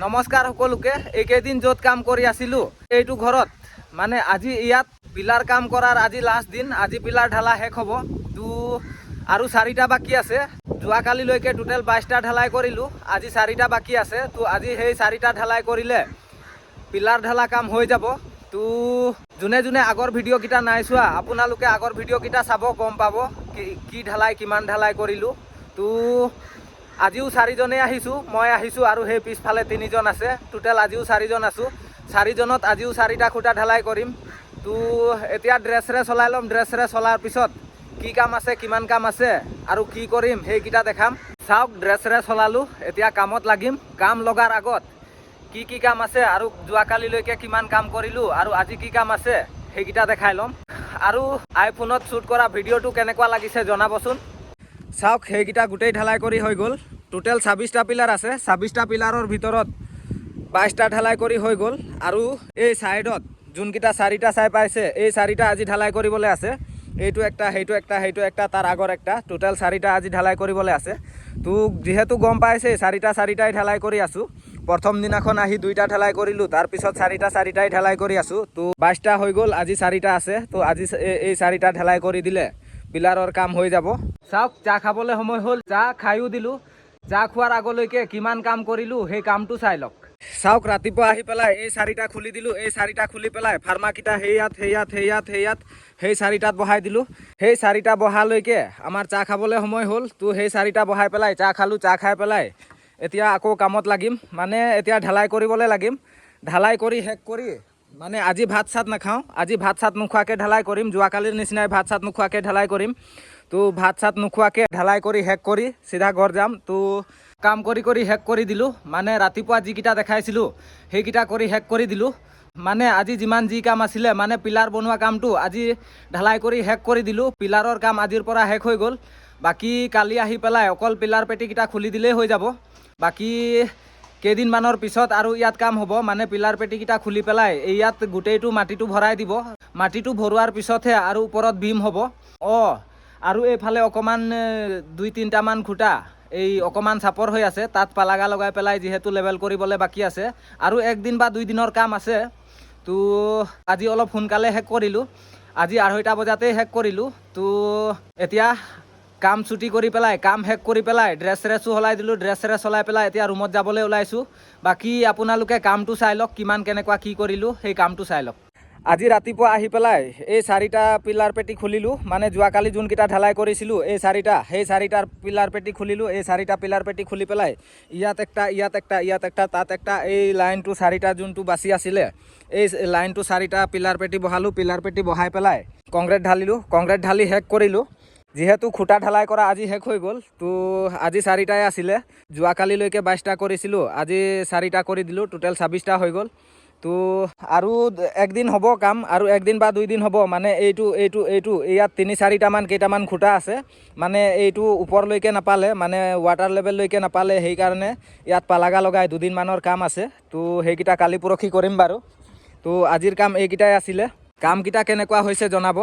নমস্কাৰ সকলোকে। এইকেইদিন য'ত কাম কৰি আছিলোঁ এইটো ঘৰত মানে আজি ইয়াত পিলাৰ কাম কৰাৰ আজি লাষ্ট দিন। আজি পিলাৰ ঢালা শেষ হ'ব। তো আৰু 4টা বাকী আছে। যোৱাকালিলৈকে টোটেল 22টা ঢালাই কৰিলোঁ। আজি 4টা বাকী আছে। তো আজি সেই 4টা ঢালাই কৰিলে পিলাৰ ঢালা কাম হৈ যাব। তো যোনে যোনে আগৰ ভিডিঅ'কেইটা নাই চোৱা আপোনালোকে আগৰ ভিডিঅ'কেইটা চাব, গম পাব কি ঢালাই কিমান ঢালাই কৰিলোঁ। তো আজিও 4জনে আহিছোঁ, মই আহিছোঁ আৰু সেই পিছফালে 3জন আছে। টোটেল আজিও 4জন আছোঁ। 4জনত আজিও 4টা খুঁটা ঢালাই কৰিম। তো এতিয়া ড্ৰেছ চলাই ল'ম। ড্ৰেছ চলাৰ পিছত কি কাম আছে, কিমান কাম আছে আৰু কি কৰিম সেইকেইটা দেখাম। চাওক, ড্ৰেছ চলালোঁ, এতিয়া কামত লাগিম। কাম লগাৰ আগত কি কাম আছে আৰু যোৱাকালিলৈকে কিমান কাম কৰিলোঁ আৰু আজি কি কাম আছে সেইকেইটা দেখাই ল'ম। আৰু আইফোনত শ্বুট কৰা ভিডিঅ'টো কেনেকুৱা লাগিছে জনাবচোন। চাওক, সেইকেইটা গোটেই ঢালাই কৰি হৈ গ'ল। টোটেল 26টা পিলাৰ আছে। 26টা পিলাৰৰ ভিতৰত 22টা ঢালাই কৰি হৈ গ'ল। আৰু এই ছাইডত যোনকেইটা 4টা চাই পাইছে, এই 4টা আজি ঢালাই কৰিবলৈ আছে। এইটো একটা, সেইটো একটা, সেইটো একটা, তাৰ আগৰ একটা, টোটেল 4টা আজি ঢালাই কৰিবলৈ আছে। তো যিহেতু গম পাইছে 4টাই ঢালাই কৰি আছোঁ। প্ৰথম দিনাখন আহি 2টা ঢালাই কৰিলোঁ, তাৰপিছত 4টাই ঢালাই কৰি আছোঁ। তো 22টা হৈ গ'ল, আজি 4টা আছে। তো আজি এই 4টা ঢালাই কৰি দিলে পিলাৰৰ কাম হৈ যাব। চাওক, চাহ খাবলৈ সময় হ'ল, চাহ খায়ো দিলোঁ। চাহ খোৱাৰ আগলৈকে কিমান কাম কৰিলোঁ সেই কামটো চাই লওক। চাওক, ৰাতিপুৱা আহি পেলাই এই 4টা খুলি দিলোঁ। এই 4টা খুলি পেলাই ফাৰ্মাকেইটা সেইয়াত সেই 4টাত বহাই দিলোঁ। সেই 4টা বহালৈকে আমাৰ চাহ খাবলৈ সময় হ'ল। তো সেই 4টা বহাই পেলাই চাহ খালোঁ। চাহ খাই পেলাই এতিয়া আকৌ কামত লাগিম, মানে এতিয়া ঢালাই কৰিবলৈ লাগিম। ঢালাই কৰি শেষ কৰি মানে আজি ভাত চাত নাখাওঁ। আজি ভাত চাত নোখোৱাকৈ ঢালাই কৰিম। যোৱাকালিৰ নিচিনাই ভাত চাত নোখোৱাকৈ ঢালাই কৰিম। তো ভাত চাত নোখোৱাকৈ ঢালাই কৰি শেষ কৰি চিধা ঘৰ যাম। তো কাম কৰি শেষ কৰি দিলোঁ। মানে ৰাতিপুৱা যিকেইটা দেখাইছিলোঁ সেইকেইটা কৰি শেষ কৰি দিলোঁ। মানে আজি যিমান যি কাম আছিলে, মানে পিলাৰ বনোৱা কামটো আজি ঢালাই কৰি শেষ কৰি দিলোঁ। পিলাৰৰ কাম আজিৰ পৰা শেষ হৈ গ'ল। বাকী কালি আহি পেলাই অকল পিলাৰ পেটিকেইটা খুলি দিলেই হৈ যাব। বাকী কেইদিনমানৰ পিছত আৰু ইয়াত কাম হ'ব। মানে পিলাৰ পেটিকেইটা খুলি পেলাই ইয়াত গোটেইটো মাটিটো ভৰাই দিব। মাটিটো ভৰোৱাৰ পিছতহে আৰু ওপৰত ভীম হ'ব। আৰু এইফালে অকণমান 2-3টামান খুঁটা এই অকণমান চাপৰ হৈ আছে, তাত পালাগা লগাই পেলাই যিহেতু লেভেল কৰিবলৈ বাকী আছে। আৰু 1 দিন বা 2 দিনৰ কাম আছে। তো আজি অলপ সোনকালে শেষ কৰিলোঁ। আজি 2:30 বজাতেই শেষ কৰিলোঁ। তো এতিয়া কাম ছুটি কৰি পেলাই, কাম শেষ কৰি পেলাই ড্ৰেছ সলাই দিলোঁ। ড্ৰেছ চলাই পেলাই এতিয়া ৰুমত যাবলৈ ওলাইছোঁ। বাকী আপোনালোকে কামটো চাই লওক, কিমান কেনেকুৱা কি কৰিলোঁ সেই কামটো চাই লওক। আজি ৰাতিপুৱা আহি পেলাই এই 4টা পিলাৰ পেটি খুলিলোঁ। মানে যোৱাকালি যোনকেইটা ঢালাই কৰিছিলোঁ এই 4টা, সেই 4টাৰ পিলাৰ পেটি খুলিলোঁ। এই 4টা পিলাৰ পেটি খুলি পেলাই ইয়াত একটা, তাত একটা, এই লাইনটো 4টা যোনটো বাচি আছিলে এই লাইনটো 4টা পিলাৰ পেটি বহালোঁ। পিলাৰ পেটি বহাই পেলাই কংক্ৰিট ঢালিলোঁ। কংক্ৰিট ঢালি শেষ কৰিলোঁ। যিহেতু খুঁটা ঢালাই কৰা আজি শেষ হৈ গ'ল। তো আজি 4টাই আছিলে। যোৱাকালিলৈকে 22টা কৰিছিলোঁ, আজি 4টা কৰি দিলোঁ। টোটেল 26টা হৈ গ'ল। তো আৰু 1 দিন হ'ব কাম, আৰু 1 দিন বা 2 দিন হ'ব। মানে এইটো ইয়াত 3-4টামান কেইটামান খুঁটা আছে। মানে এইটো ওপৰলৈকে নাপালে, মানে ৱাটাৰ লেভেললৈকে নাপালে, সেইকাৰণে ইয়াত পালাগা লগাই 2 দিনমানৰ কাম আছে। তো সেইকেইটা কালি পৰহি কৰিম বাৰু। তো আজিৰ কাম এইকেইটাই আছিলে। কামকেইটা কেনেকুৱা হৈছে জনাব।